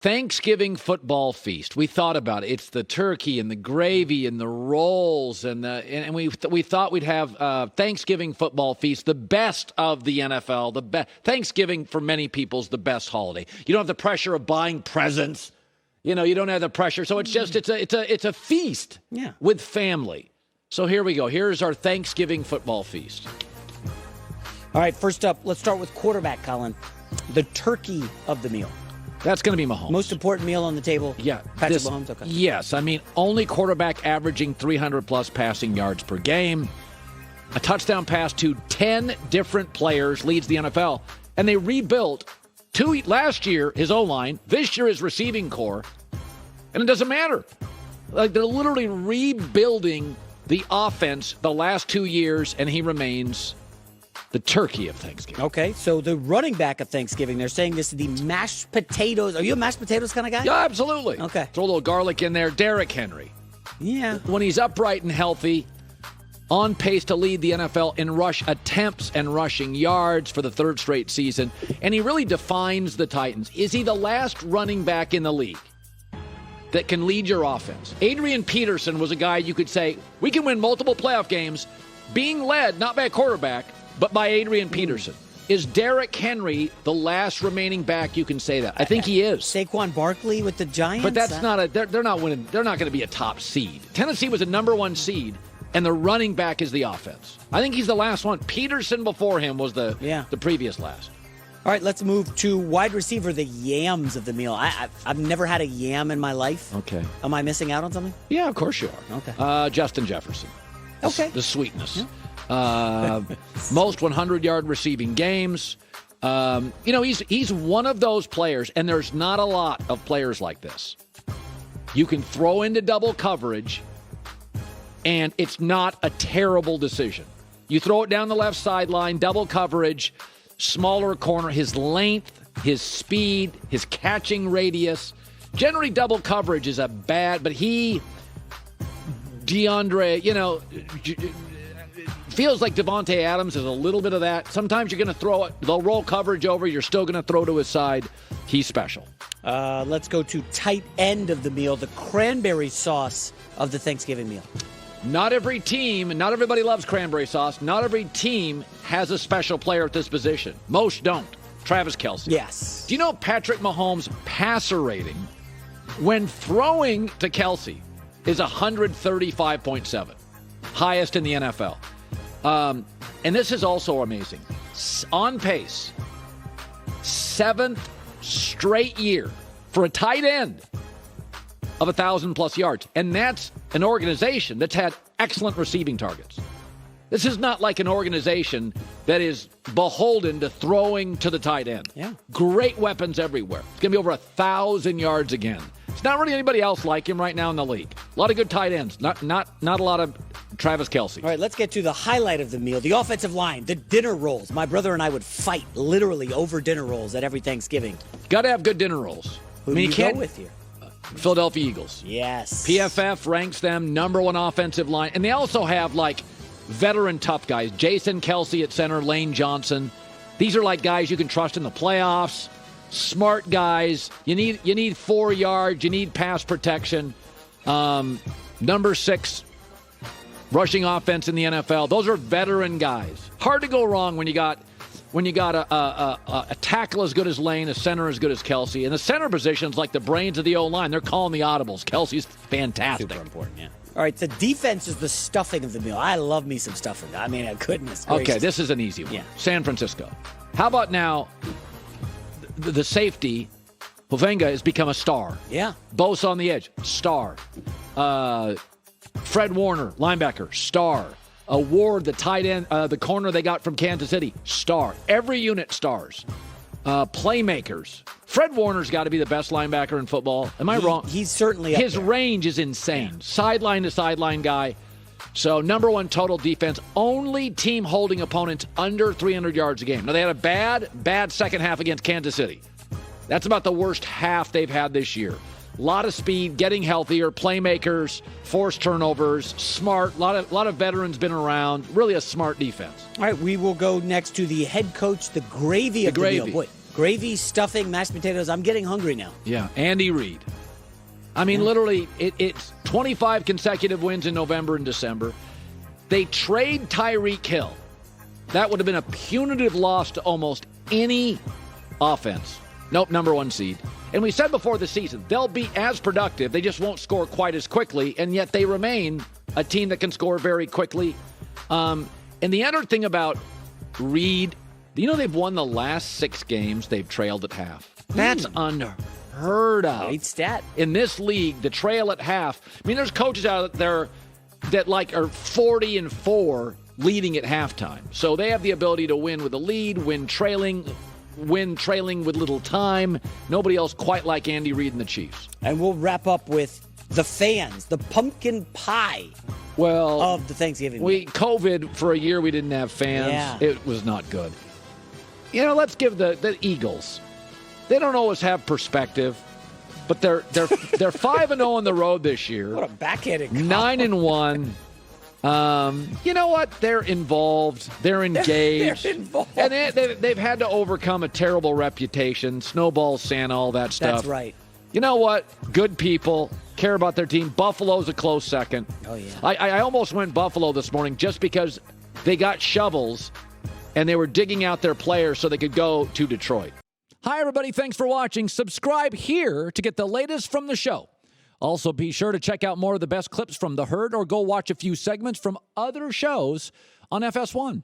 Thanksgiving football feast. We thought about it. It's the turkey and the gravy and the rolls, and we thought we'd have Thanksgiving football feast, the best of the NFL. Thanksgiving for many people is the best holiday. You don't have the pressure of buying presents. You don't have the pressure, so it's a feast with family. So here we go. Here's our Thanksgiving football feast. All right, first up, let's start with quarterback, Colin. The turkey of the meal. That's going to be Mahomes. Most important meal on the table? Yeah. Patrick Mahomes? Okay. Yes. I mean, only quarterback averaging 300-plus passing yards per game. A touchdown pass to 10 different players leads the NFL. And they rebuilt last year his O-line, this year his receiving core. And it doesn't matter. Like, they're literally rebuilding the offense the last 2 years, and he remains the turkey of Thanksgiving. Okay, so the running back of Thanksgiving, they're saying this is the mashed potatoes. Are you a mashed potatoes kind of guy? Yeah, absolutely. Okay. Throw a little garlic in there. Derrick Henry. Yeah. When he's upright and healthy, on pace to lead the NFL in rush attempts and rushing yards for the third straight season. And he really defines the Titans. Is he the last running back in the league that can lead your offense? Adrian Peterson was a guy you could say, we can win multiple playoff games being led, not by a quarterback, but by Adrian Peterson. Is Derrick Henry the last remaining back you can say that? I think he is. Saquon Barkley with the Giants? But that's they're not winning. They're not going to be a top seed. Tennessee was a number one seed, and the running back is the offense. I think he's the last one. Peterson before him was the previous last. All right, let's move to wide receiver, the yams of the meal. I've never had a yam in my life. Okay. Am I missing out on something? Yeah, of course you are. Okay. Justin Jefferson. Okay. The sweetness. Yeah. Most 100-yard receiving games. He's one of those players, and there's not a lot of players like this. You can throw into double coverage, and it's not a terrible decision. You throw it down the left sideline, double coverage, smaller corner, his length, his speed, his catching radius. Generally, double coverage is but feels like Devontae Adams is a little bit of that. Sometimes you're going to throw it. They'll roll coverage over. You're still going to throw to his side. He's special. Let's go to tight end of the meal, the cranberry sauce of the Thanksgiving meal. Not every team, not everybody loves cranberry sauce. Not every team has a special player at this position. Most don't. Travis Kelce. Yes. Do you know Patrick Mahomes' passer rating when throwing to Kelce is 135.7? Highest in the NFL. And this is also amazing. On pace, 7th straight year for a tight end of 1,000-plus yards. And that's an organization that's had excellent receiving targets. This is not like an organization that is beholden to throwing to the tight end. Yeah. Great weapons everywhere. It's going to be over 1,000 yards again. It's not really anybody else like him right now in the league. A lot of good tight ends. Not a lot of Travis Kelce. All right, let's get to the highlight of the meal, the offensive line, the dinner rolls. My brother and I would fight literally over dinner rolls at every Thanksgiving. Got to have good dinner rolls. Who do you go with here? Philadelphia Eagles. Yes. PFF ranks them number one offensive line. And they also have, veteran tough guys. Jason Kelce at center, Lane Johnson. These are guys you can trust in the playoffs. Smart guys. You need 4 yards. You need pass protection. Number 6 rushing offense in the NFL. Those are veteran guys. Hard to go wrong when you got a tackle as good as Lane, a center as good as Kelce. And the center position's like the brains of the O-line. They're calling the audibles. Kelce's fantastic. Super important, yeah. All right, the defense is the stuffing of the meal. I love me some stuffing. I mean, goodness gracious. Okay, this is an easy one. Yeah. San Francisco. How about now the safety, Hufanga, has become a star. Yeah. Bosa on the edge, star. Fred Warner, linebacker, star. Ward, the tight end, the corner they got from Kansas City, star. Every unit stars. Playmakers. Fred Warner's got to be the best linebacker in football. Am I wrong? He's certainly up His there. range is insane. Yeah. Sideline to sideline guy. So number one total defense. Only team holding opponents under 300 yards a game. Now, they had a bad second half against Kansas City. That's about the worst half they've had this year. A lot of speed, getting healthier, playmakers, forced turnovers, smart. A lot of veterans been around. Really a smart defense. All right, we will go next to the head coach, the gravy of the meal. Boy, Gravy, stuffing, mashed potatoes. I'm getting hungry now. Yeah, Andy Reid. I mean, literally, it's 25 consecutive wins in November and December. They trade Tyreek Hill. That would have been a punitive loss to almost any offense. Nope, number 1 seed. And we said before the season, they'll be as productive. They just won't score quite as quickly, and yet they remain a team that can score very quickly. And the other thing about Reid, they've won the last 6 games they've trailed at half. That's unheard of. Great stat. In this league, the trail at half. I mean, there's coaches out there that are 40-4 leading at halftime. So they have the ability to win with a lead, win trailing with little time. Nobody else quite like Andy Reid and the Chiefs. And we'll wrap up with the fans, the pumpkin pie of the Thanksgiving meal. COVID, for a year we didn't have fans. Yeah. It was not good. Let's give the Eagles. They don't always have perspective, but they're 5-0 on the road this year. What a backhanded 9-1. You know what? They're involved. They're engaged. They're involved. And they've had to overcome a terrible reputation. Snowball Santa, all that stuff. That's right. You know what? Good people care about their team. Buffalo's a close second. Oh, yeah. I almost went Buffalo this morning just because they got shovels and they were digging out their players so they could go to Detroit. Hi, everybody. Thanks for watching. Subscribe here to get the latest from the show. Also, be sure to check out more of the best clips from The Herd or go watch a few segments from other shows on FS1.